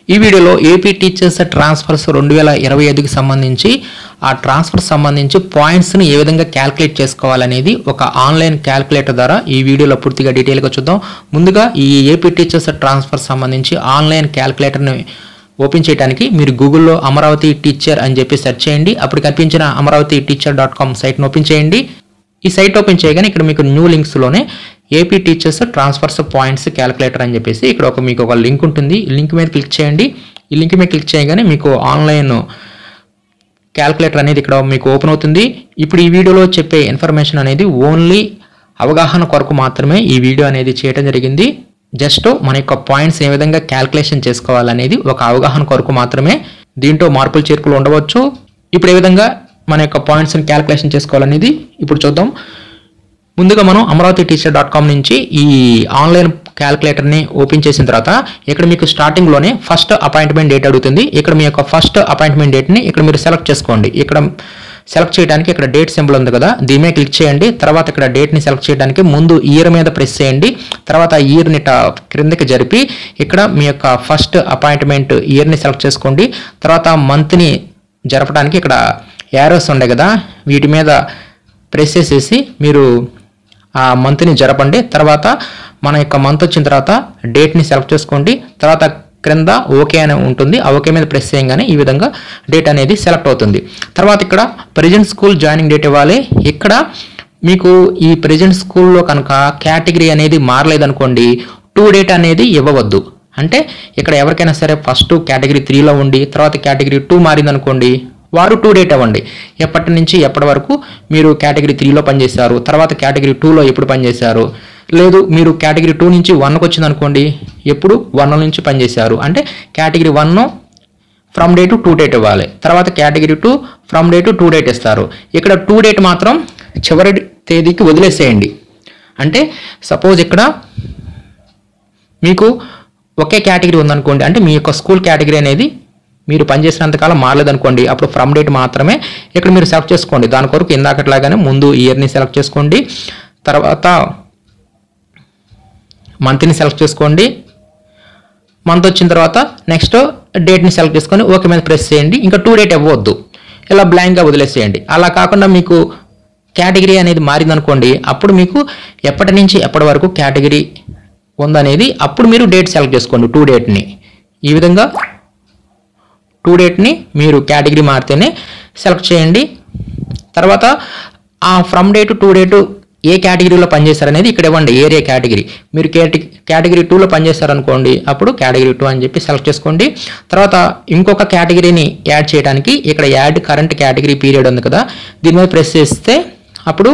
ఈ వీడియోలో AP teachers transfers 2025కి సంబంధించి ఆ ట్రాన్స్ఫర్ సంబంధించి పాయింట్స్ ని ఏ విధంగా క్యాలిక్యులేట్ చేసుకోవాలనేది ఒక ఆన్లైన్ క్యాలిక్యులేటర్ ద్వారా ఈ వీడియోలో పూర్తిగా డీటెయిల్ గా చూద్దాం. ముందుగా ఈ ఏపీ టీచర్స్ ట్రాన్స్ఫర్ సంబంధించి ఆన్లైన్ క్యాలిక్యులేటర్ ని ఓపెన్ చేయడానికి మీరు గూగుల్లో అమరావతి టీచర్ అని చెప్పి సెర్చ్ చేయండి. అప్పుడు కనిపించిన amravati-teacher.com సైట్ ని ఓపెన్ చేయండి. ఈ సైట్ ఓపెన్ చేయగానే ఇక్కడ మీకు న్యూ లింక్స్ లోనే AP teachers transfers points calculator అని చెప్పేసి ఇక్కడ మీకు ఒక లింక్ ఉంటుంది. ఈ లింక్ మీద క్లిక్ చేయండి. ఈ లింక్ మీద క్లిక్ చేయగానే మీకు ఆన్లైన్ క్యాలిక్యులేటర్ అనేది ఇక్కడ మీకు ఓపెన్ అవుతుంది. ఇప్పుడు ఈ వీడియోలో చెప్పే ఇన్ఫర్మేషన్ అనేది ఓన్లీ అవగాహన కొరకు మాత్రమే ఈ వీడియో అనేది చేయడం జరిగింది. జస్ట్ మన యొక్క పాయింట్స్ ఏ విధంగా క్యాలిక్యులేషన్ చేసుకోవాలనేది ఒక అవగాహన కొరకు మాత్రమే. దీంట్లో మార్పులు చేర్పులు ఉండవచ్చు. ఇప్పుడు ఏ విధంగా మన యొక్క పాయింట్స్ని క్యాలిక్యులేషన్ చేసుకోవాలనేది ఇప్పుడు చూద్దాం. ముందుగా మనం amravati-teacher.com నుంచి ఈ ఆన్లైన్ క్యాలిక్యులేటర్ని ఓపెన్ చేసిన తర్వాత ఇక్కడ మీకు స్టార్టింగ్లోనే ఫస్ట్ అపాయింట్మెంట్ డేట్ అడుగుతుంది. ఇక్కడ మీ యొక్క ఫస్ట్ అపాయింట్మెంట్ డేట్ని ఇక్కడ మీరు సెలెక్ట్ చేసుకోండి. ఇక్కడ సెలెక్ట్ చేయడానికి ఇక్కడ డేట్ సింబల్ ఉంది కదా, దీని మీద క్లిక్ చేయండి. తర్వాత ఇక్కడ డేట్ని సెలెక్ట్ చేయడానికి ముందు ఇయర్ మీద ప్రెస్ చేయండి. తర్వాత ఇయర్ని క్రిందకి జరిపి ఇక్కడ మీ యొక్క ఫస్ట్ అపాయింట్మెంట్ ఇయర్ని సెలెక్ట్ చేసుకోండి. తర్వాత మంత్ని జరపడానికి ఇక్కడ యారోస్ ఉండే కదా, వీటి మీద ప్రెస్ చేసేసి మీరు ఆ మంత్ని జరపండి. తర్వాత మన యొక్క మంత్ వచ్చిన తర్వాత డేట్ని సెలెక్ట్ చేసుకోండి. తర్వాత క్రింద ఓకే అని ఉంటుంది. ఆ ఓకే మీద ప్రెస్ చేయగానే ఈ విధంగా డేట్ అనేది సెలెక్ట్ అవుతుంది. తర్వాత ఇక్కడ ప్రెజెంట్ స్కూల్ జాయినింగ్ డేట్ ఇవ్వాలి. ఇక్కడ మీకు ఈ ప్రెజెంట్ స్కూల్లో కనుక కేటగిరీ అనేది మారలేదనుకోండి, టు డేట్ అనేది ఇవ్వవద్దు. అంటే ఇక్కడ ఎవరికైనా సరే ఫస్ట్ కేటగిరీ 3లో ఉండి తర్వాత కేటగిరీ 2 మారిందనుకోండి, వారు టు డేట్ ఇవ్వండి. ఎప్పటి నుంచి ఎప్పటి వరకు మీరు కేటగిరీ 3లో పనిచేశారు, తర్వాత కేటగిరీ 2లో ఎప్పుడు పనిచేశారు. లేదు మీరు కేటగిరీ 2 నుంచి 1కి వచ్చింది అనుకోండి, ఎప్పుడు 1 నుంచి పనిచేశారు. అంటే category 1 from day to to date ఇవ్వాలి. తర్వాత category 2 from day to to date ఇస్తారు. ఇక్కడ టు డేట్ మాత్రం చివరి తేదీకి వదిలేసేయండి. అంటే సపోజ్ ఇక్కడ మీకు ఒకే కేటగిరీ ఉందనుకోండి, అంటే మీ యొక్క స్కూల్ కేటగిరీ అనేది మీరు పనిచేసినంతకాలం మారలేదనుకోండి, అప్పుడు ఫ్రమ్ డేట్ మాత్రమే ఇక్కడ మీరు సెలెక్ట్ చేసుకోండి. దాని కొరకు ఇందాకట్లాగానే ముందు ఇయర్ని సెలెక్ట్ చేసుకోండి. తర్వాత మంత్ని సెలెక్ట్ చేసుకోండి. మంత్ వచ్చిన తర్వాత నెక్స్ట్ డేట్ని సెలెక్ట్ చేసుకొని ఓకే మీద ప్రెస్ చేయండి. ఇంకా టు డేట్ ఇవ్వద్దు, ఇలా బ్లాంక్గా వదిలేసేయండి. అలా కాకుండా మీకు కేటగిరీ అనేది మారిందనుకోండి, అప్పుడు మీకు ఎప్పటి నుంచి ఎప్పటి వరకు కేటగిరీ ఉందనేది అప్పుడు మీరు డేట్ సెలెక్ట్ చేసుకోండి, టు డేట్ని. ఈ విధంగా టు డేట్ని మీరు కేటగిరీ మారితేనే సెలెక్ట్ చేయండి. తర్వాత ఆ ఫ్రమ్ డేట్ టు డేటు ఏ కేటగిరీలో పనిచేశారనేది ఇక్కడ ఇవ్వండి, ఏరియా కేటగిరీ. మీరు కేటగిరీ 2లో పనిచేశారనుకోండి, అప్పుడు కేటగిరీ 2 అని చెప్పి సెలెక్ట్ చేసుకోండి. తర్వాత ఇంకొక కేటగిరీని యాడ్ చేయడానికి ఇక్కడ యాడ్ కరెంట్ కేటగిరీ పీరియడ్ ఉంది కదా, దీని మీద ప్రెస్ చేస్తే అప్పుడు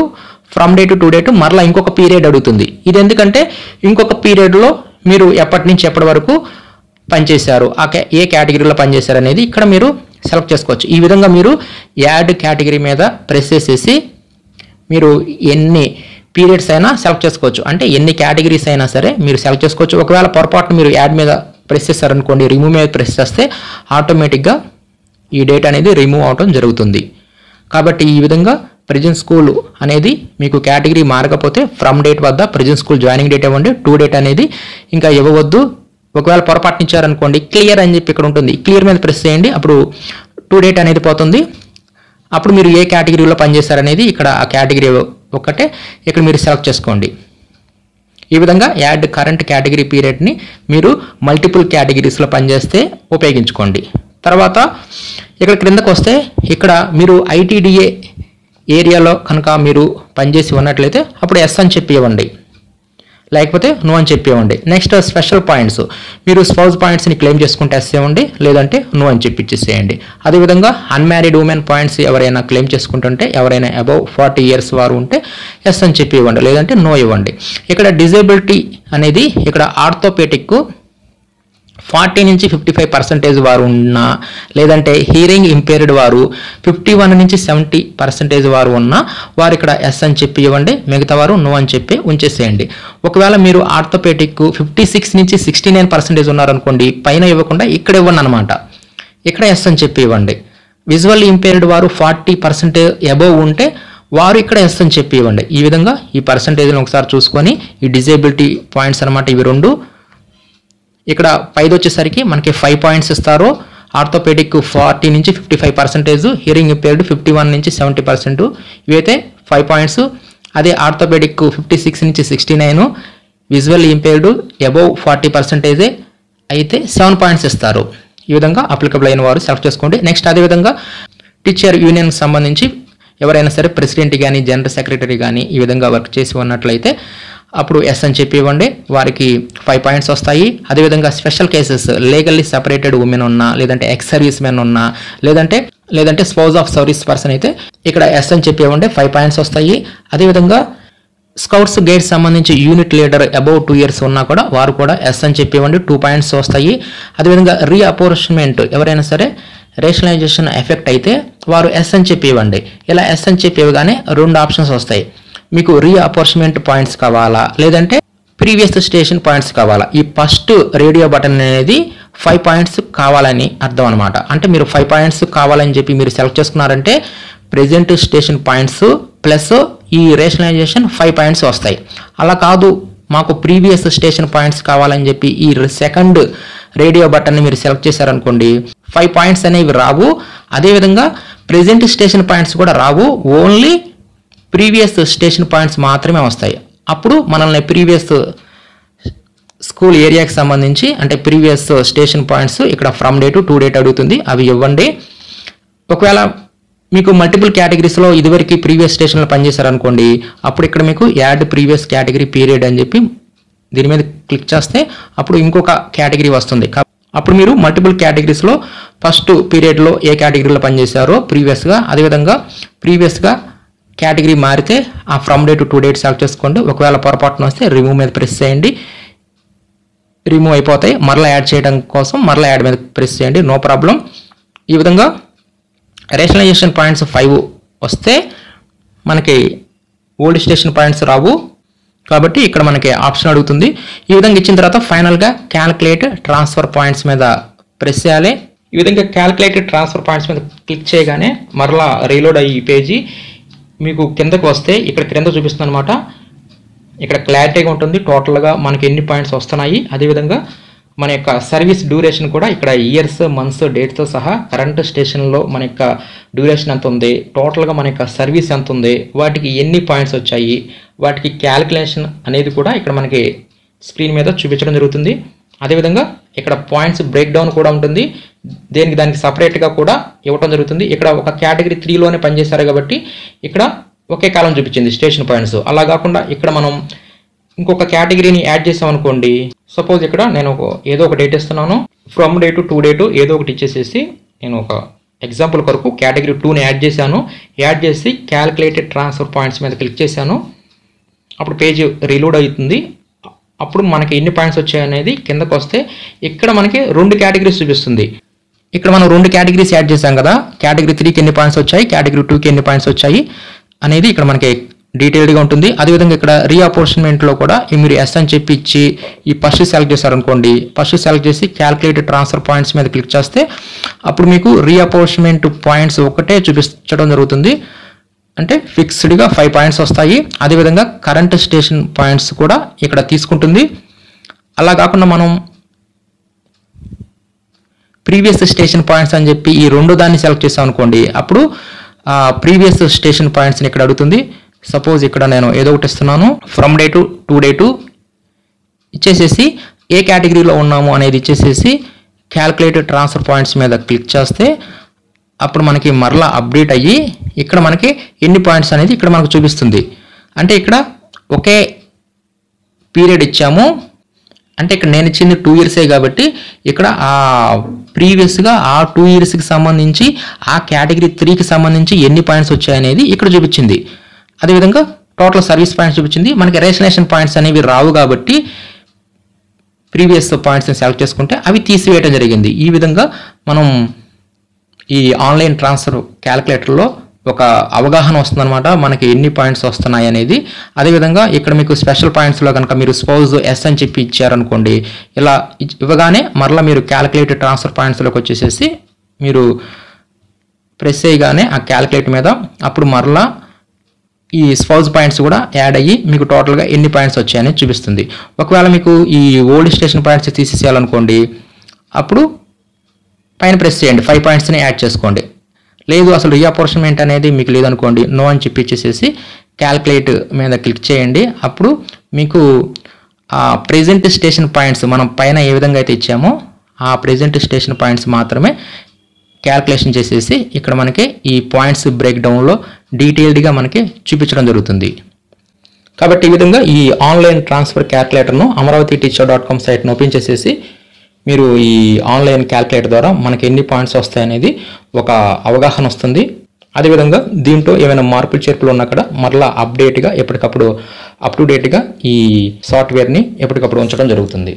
ఫ్రమ్ డేట్ టు డేట్ మరలా ఇంకొక పీరియడ్ అడుగుతుంది. ఇది ఎందుకంటే ఇంకొక పీరియడ్లో మీరు ఎప్పటి నుంచి ఎప్పటి వరకు పనిచేశారు, ఏ కేటగిరీలో పనిచేశారు అనేది ఇక్కడ మీరు సెలెక్ట్ చేసుకోవచ్చు. ఈ విధంగా మీరు యాడ్ కేటగిరీ మీద ప్రెస్ చేసేసి మీరు ఎన్ని పీరియడ్స్ అయినా సెలెక్ట్ చేసుకోవచ్చు. అంటే ఎన్ని కేటగిరీస్ అయినా సరే మీరు సెలెక్ట్ చేసుకోవచ్చు. ఒకవేళ పొరపాటున మీరు యాడ్ మీద ప్రెస్ చేస్తారనుకోండి, రిమూవ్ మీద ప్రెస్ చేస్తే ఆటోమేటిక్గా ఈ డేట్ అనేది రిమూవ్ అవడం జరుగుతుంది. కాబట్టి ఈ విధంగా ప్రెజెంట్ స్కూల్ అనేది మీకు కేటగిరీ మారకపోతే ఫ్రమ్ డేట్ వద్ద ప్రెజెంట్ స్కూల్ జాయినింగ్ డేట్ ఇవ్వండి, టు డేట్ అనేది ఇంకా ఇవ్వవద్దు. ఒకవేళ పొరపాటు ఇచ్చారనుకోండి, క్లియర్ అని చెప్పి ఇక్కడ ఉంటుంది, క్లియర్ మీద ప్రెస్ చేయండి. అప్పుడు టు డేట్ అనేది పోతుంది. అప్పుడు మీరు ఏ కేటగిరీలో పనిచేస్తారనేది ఇక్కడ ఆ కేటగిరీ ఒకటే ఇక్కడ మీరు సెలెక్ట్ చేసుకోండి. ఈ విధంగా యాడ్ కరెంట్ కేటగిరీ పీరియడ్ని మీరు మల్టిపుల్ కేటగిరీస్లో పనిచేస్తే ఉపయోగించుకోండి. తర్వాత ఇక్కడ క్రిందకు వస్తే ఇక్కడ మీరు ఐటీడీఏ ఏరియాలో కనుక మీరు పనిచేసి ఉన్నట్లయితే అప్పుడు ఎస్ అని చెప్పి ఇవ్వండి, లేకపోతే నో అని చెప్పి ఇవ్వండి. నెక్స్ట్ స్పెషల్ పాయింట్స్, మీరు స్పౌజ్ పాయింట్స్ని క్లెయిమ్ చేసుకుంటే ఎస్ ఇవ్వండి, లేదంటే నో అని చెప్పి ఇచ్చేసేయండి. అదేవిధంగా అన్మ్యారీడ్ ఉమెన్ పాయింట్స్ ఎవరైనా క్లెయిమ్ చేసుకుంటుంటే, ఎవరైనా అబౌవ్ 40 years వారు ఉంటే ఎస్ అని చెప్పి ఇవ్వండి, లేదంటే నో ఇవ్వండి. ఇక్కడ డిజేబిలిటీ అనేది ఇక్కడ ఆర్థోపెటిక్ 40 నుంచి 55% వారు ఉన్నా, లేదంటే హీరింగ్ ఇంపేర్డ్ వారు 51 నుంచి 70% వారు ఉన్నా వారు ఇక్కడ ఎస్ అని చెప్పి ఇవ్వండి, మిగతా వారు నో అని చెప్పి ఉంచేసేయండి. ఒకవేళ మీరు ఆర్థోపెటిక్ 56 నుంచి 69% ఉన్నారనుకోండి, పైన ఇవ్వకుండా ఇక్కడ ఇవ్వండి అనమాట, ఇక్కడ ఎస్ అని చెప్పి ఇవ్వండి. విజువల్ ఇంపేర్డ్ వారు 40% అబోవ్ ఉంటే వారు ఇక్కడ ఎస్ అని చెప్పి ఇవ్వండి. ఈ విధంగా ఈ పర్సంటేజ్ని ఒకసారి చూసుకొని ఈ డిజేబిలిటీ పాయింట్స్ అనమాట, ఇవి రెండు ఇక్కడ పైది వచ్చేసరికి మనకి 5 పాయింట్స్ ఇస్తారు. ఆర్థోపెడిక్ 40 నుంచి 55%, హియరింగ్ ఇంపేర్డ్ 51 నుంచి 70%, ఇవైతే 5 పాయింట్స్. అదే ఆర్థోపెడిక్ 56 నుంచి 69, విజువల్ ఇంపేర్డ్ అబౌవ్ 40% అయితే 7 పాయింట్స్ ఇస్తారు. ఈ విధంగా అప్లికబుల్ అయిన వారు సెలెక్ట్ చేసుకోండి. నెక్స్ట్ అదేవిధంగా టీచర్ యూనియన్కి సంబంధించి ఎవరైనా సరే ప్రెసిడెంట్ కానీ జనరల్ సెక్రటరీ కానీ ఈ విధంగా వర్క్ చేసి ఉన్నట్లయితే అప్పుడు ఎస్ అని చెప్పి ఇవ్వండి, వారికి 5 పాయింట్స్ వస్తాయి. అదేవిధంగా special cases legally separated women ఉన్నా, లేదంటే ఎక్స్ సర్వీస్ మెన్ ఉన్నా, లేదంటే స్పౌజ్ ఆఫ్ సర్వీస్ పర్సన్ అయితే ఇక్కడ ఎస్ అని చెప్పి ఇవ్వండి, 5 పాయింట్స్ వస్తాయి. అదేవిధంగా స్కౌట్స్ గైడ్స్ సంబంధించి యూనిట్ లీడర్ అబౌవ్ 2 years ఉన్నా కూడా వారు కూడా ఎస్ అని చెప్పి ఇవ్వండి, 2 పాయింట్స్ వస్తాయి. అదేవిధంగా రీఅపోర్షన్మెంట్ ఎవరైనా సరే రేషనలైజేషన్ ఎఫెక్ట్ అయితే వారు ఎస్ అని చెప్పి ఇవ్వండి. ఇలా ఎస్ అని చెప్పి ఇవ్వగానే 2 ఆప్షన్స్ వస్తాయి. మీకు రీఅపోర్షన్మెంట్ పాయింట్స్ కావాలా, లేదంటే ప్రీవియస్ స్టేషన్ పాయింట్స్ కావాలా. ఈ ఫస్ట్ రేడియో బటన్ అనేది 5 పాయింట్స్ కావాలని అర్థం అనమాట. అంటే మీరు 5 పాయింట్స్ కావాలని చెప్పి మీరు సెలెక్ట్ చేసుకున్నారంటే ప్రెజెంట్ స్టేషన్ పాయింట్స్ ప్లస్ ఈ రేషనలైజేషన్ 5 పాయింట్స్ వస్తాయి. అలా కాదు, మాకు ప్రీవియస్ స్టేషన్ పాయింట్స్ కావాలని చెప్పి ఈ సెకండ్ రేడియో బటన్ని మీరు సెలెక్ట్ చేశారనుకోండి, 5 పాయింట్స్ అనేవి రావు. అదేవిధంగా ప్రెజెంట్ స్టేషన్ పాయింట్స్ కూడా రావు, ఓన్లీ ప్రీవియస్ స్టేషన్ పాయింట్స్ మాత్రమే వస్తాయి. అప్పుడు మనల్ని ప్రీవియస్ స్కూల్ ఏరియాకి సంబంధించి అంటే ప్రీవియస్ స్టేషన్ పాయింట్స్ ఇక్కడ ఫ్రమ్ డేట్ టు డేట్ అడుగుతుంది, అవి ఇవ్వండి. ఒకవేళ మీకు మల్టిపుల్ కేటగిరీస్లో ఇదివరకు ప్రీవియస్ స్టేషన్లో పనిచేశారనుకోండి, అప్పుడు ఇక్కడ మీకు యాడ్ ప్రీవియస్ కేటగిరీ పీరియడ్ అని చెప్పి దీని మీద క్లిక్ చేస్తే అప్పుడు ఇంకొక కేటగిరీ వస్తుంది. అప్పుడు మీరు మల్టిపుల్ కేటగిరీస్లో ఫస్ట్ పీరియడ్లో ఏ కేటగిరీలో పనిచేశారో ప్రీవియస్గా, అదేవిధంగా ప్రీవియస్గా కేటగిరీ మారితే ఆ from date to date select చేసుకోండి. ఒకవేళ పొరపాటున వస్తే రిమూవ్ మీద ప్రెస్ చేయండి, రిమూవ్ అయిపోతాయి. మరలా యాడ్ చేయడం కోసం మరలా యాడ్ మీద ప్రెస్ చేయండి, నో ప్రాబ్లం. ఈ విధంగా రేషనలైజేషన్ పాయింట్స్ 5 వస్తే మనకి ఓల్డ్ స్టేషన్ పాయింట్స్ రావు, కాబట్టి ఇక్కడ మనకి ఆప్షన్ అడుగుతుంది. ఈ విధంగా ఇచ్చిన తర్వాత ఫైనల్గా క్యాల్కులేట్ ట్రాన్స్ఫర్ పాయింట్స్ మీద ప్రెస్ చేయాలి. ఈ విధంగా క్యాల్కులేటెడ్ ట్రాన్స్ఫర్ పాయింట్స్ మీద క్లిక్ చేయగానే మరలా రీలోడ్ అయ్యి పేజీ మీకు కిందకు వస్తే ఇక్కడ క్రింద చూపిస్తుంది అనమాట. ఇక్కడ క్లారిటీగా ఉంటుంది టోటల్గా మనకి ఎన్ని పాయింట్స్ వస్తున్నాయి. అదేవిధంగా మన యొక్క సర్వీస్ డ్యూరేషన్ కూడా ఇక్కడ ఇయర్స్, మంత్స్, డేట్తో సహా కరెంట్ స్టేషన్లో మన యొక్క డ్యూరేషన్ ఎంత ఉంది, టోటల్గా మన యొక్క సర్వీస్ ఎంత ఉంది, వాటికి ఎన్ని పాయింట్స్ వచ్చాయి, వాటికి క్యాలిక్యులేషన్ అనేది కూడా ఇక్కడ మనకి స్క్రీన్ మీద చూపించడం జరుగుతుంది. అదేవిధంగా ఇక్కడ పాయింట్స్ బ్రేక్ డౌన్ కూడా ఉంటుంది, దానికి సపరేట్గా కూడా ఇవ్వడం జరుగుతుంది. ఇక్కడ ఒక కేటగిరీ 3లోనే పనిచేశారు కాబట్టి ఇక్కడ ఒకే కాలం చూపించింది స్టేషన్ పాయింట్స్. అలా కాకుండా ఇక్కడ మనం ఇంకొక కేటగిరీని యాడ్ చేసామనుకోండి, సపోజ్ ఇక్కడ నేను ఏదో ఒక డేట్ ఇస్తున్నాను, ఫ్రమ్ డేట్ టు డేట్ ఏదో ఒకటి ఇచ్చేసేసి నేను ఒక ఎగ్జాంపుల్ కొరకు కేటగిరీ 2ని యాడ్ చేశాను. యాడ్ చేసి క్యాల్కులేటెడ్ ట్రాన్స్ఫర్ పాయింట్స్ మీద క్లిక్ చేశాను. అప్పుడు పేజ్ రీలోడ్ అవుతుంది. అప్పుడు మనకి ఎన్ని పాయింట్స్ వచ్చాయనేది కిందకు వస్తే ఇక్కడ మనకి 2 కేటగిరీస్ చూపిస్తుంది. ఇక్కడ మనం 2 కేటగిరీస్ యాడ్ చేసాం కదా, కేటగిరీ 3కి ఎన్ని పాయింట్స్ వచ్చాయి, కేటగిరీ 2కి ఎన్ని పాయింట్స్ వచ్చాయి అనేది ఇక్కడ మనకి డీటెయిల్డ్గా ఉంటుంది. అదేవిధంగా ఇక్కడ రీఅపోర్షన్మెంట్లో కూడా మీరు ఎస్ అని చెప్పి ఇచ్చి ఈ ఫస్ట్ సెలెక్ట్ చేశారనుకోండి, ఫస్ట్ సెలెక్ట్ చేసి క్యాల్కులేటెడ్ ట్రాన్స్ఫర్ పాయింట్స్ మీద క్లిక్ చేస్తే అప్పుడు మీకు రీఅపోర్షన్మెంట్ పాయింట్స్ ఒకటే చూపించడం జరుగుతుంది. అంటే ఫిక్స్డ్గా 5 పాయింట్స్ వస్తాయి. అదేవిధంగా కరెంట్ స్టేషన్ పాయింట్స్ కూడా ఇక్కడ తీసుకుంటుంది. అలా కాకుండా మనం ప్రీవియస్ స్టేషన్ పాయింట్స్ అని చెప్పి ఈ 2 దాన్ని సెలెక్ట్ చేసాం అనుకోండి, అప్పుడు ప్రీవియస్ స్టేషన్ పాయింట్స్ని ఇక్కడ అడుగుతుంది. సపోజ్ ఇక్కడ నేను ఏదో ఒకటి ఇస్తున్నాను, ఫ్రమ్ డే టు డేటు ఇచ్చేసేసి ఏ కేటగిరీలో ఉన్నాము అనేది ఇచ్చేసేసి క్యాల్కులేటెడ్ ట్రాన్స్ఫర్ పాయింట్స్ మీద క్లిక్ చేస్తే అప్పుడు మనకి మరలా అప్డేట్ అయ్యి ఇక్కడ మనకి ఎన్ని పాయింట్స్ అనేది ఇక్కడ మనకు చూపిస్తుంది. అంటే ఇక్కడ ఒకే పీరియడ్ ఇచ్చాము, అంటే ఇక్కడ నేను ఇచ్చింది 2 yearsే కాబట్టి ఇక్కడ ఆ ప్రీవియస్గా ఆ 2 yearsకి సంబంధించి ఆ కేటగిరీ 3కి సంబంధించి ఎన్ని పాయింట్స్ వచ్చాయనేది ఇక్కడ చూపించింది. అదేవిధంగా టోటల్ సర్వీస్ పాయింట్స్ చూపించింది. మనకి రేషనలైజేషన్ పాయింట్స్ అనేవి రావు కాబట్టి ప్రీవియస్ పాయింట్స్ని సెలెక్ట్ చేసుకుంటే అవి తీసివేయడం జరిగింది. ఈ విధంగా మనం ఈ ఆన్లైన్ ట్రాన్స్ఫర్ క్యాలిక్యులేటర్లో ఒక అవగాహన వస్తుందన్నమాట, మనకి ఎన్ని పాయింట్స్ వస్తున్నాయి అనేది. అదేవిధంగా ఇక్కడ మీకు స్పెషల్ పాయింట్స్లో కనుక మీరు స్పౌజ్ ఎస్ అని చెప్పి ఇచ్చారనుకోండి, ఇలా ఇవ్వగానే మరలా మీరు క్యాలిక్యులేటెడ్ ట్రాన్స్ఫర్ పాయింట్స్లోకి వచ్చేసేసి మీరు ప్రెస్ చేయగానే ఆ క్యాలిక్యులేట్ మీద అప్పుడు మరలా ఈ స్పౌజ్ పాయింట్స్ కూడా యాడ్ అయ్యి మీకు టోటల్గా ఎన్ని పాయింట్స్ వచ్చాయని చూపిస్తుంది. ఒకవేళ మీకు ఈ ఓల్డ్ స్టేషన్ పాయింట్స్ తీసేసేయాలనుకోండి, అప్పుడు పైన ప్రెస్ చేయండి, 5 పాయింట్స్ని యాడ్ చేసుకోండి. లేదు అసలు రీఅప్రోర్షన్మెంట్ అనేది మీకు లేదనుకోండి, నో అని చెప్పి ఇచ్చేసేసి క్యాల్కులేట్ మీద క్లిక్ చేయండి. అప్పుడు మీకు ఆ ప్రెజెంట్ స్టేషన్ పాయింట్స్ మనం పైన ఏ విధంగా అయితే ఇచ్చామో ఆ ప్రెజెంట్ స్టేషన్ పాయింట్స్ మాత్రమే క్యాల్కులేషన్ చేసేసి ఇక్కడ మనకి ఈ పాయింట్స్ బ్రేక్ డౌన్లో డీటెయిల్డ్గా మనకి చూపించడం జరుగుతుంది. కాబట్టి ఈ విధంగా ఈ ఆన్లైన్ ట్రాన్స్ఫర్ క్యాల్కులేటర్ను amravati.teacher.com సైట్ను ఓపెన్ చేసేసి మీరు ఈ ఆన్లైన్ క్యాల్కులేటర్ ద్వారా మనకి ఎన్ని పాయింట్స్ వస్తాయనేది ఒక అవగాహన వస్తుంది. అదేవిధంగా దీంట్లో ఏమైనా మార్పులు చేర్పులు ఉన్నా కూడా మరలా అప్డేట్గా ఎప్పటికప్పుడు అప్ టు డేట్గా ఈ సాఫ్ట్వేర్ని ఎప్పటికప్పుడు ఉంచడం జరుగుతుంది.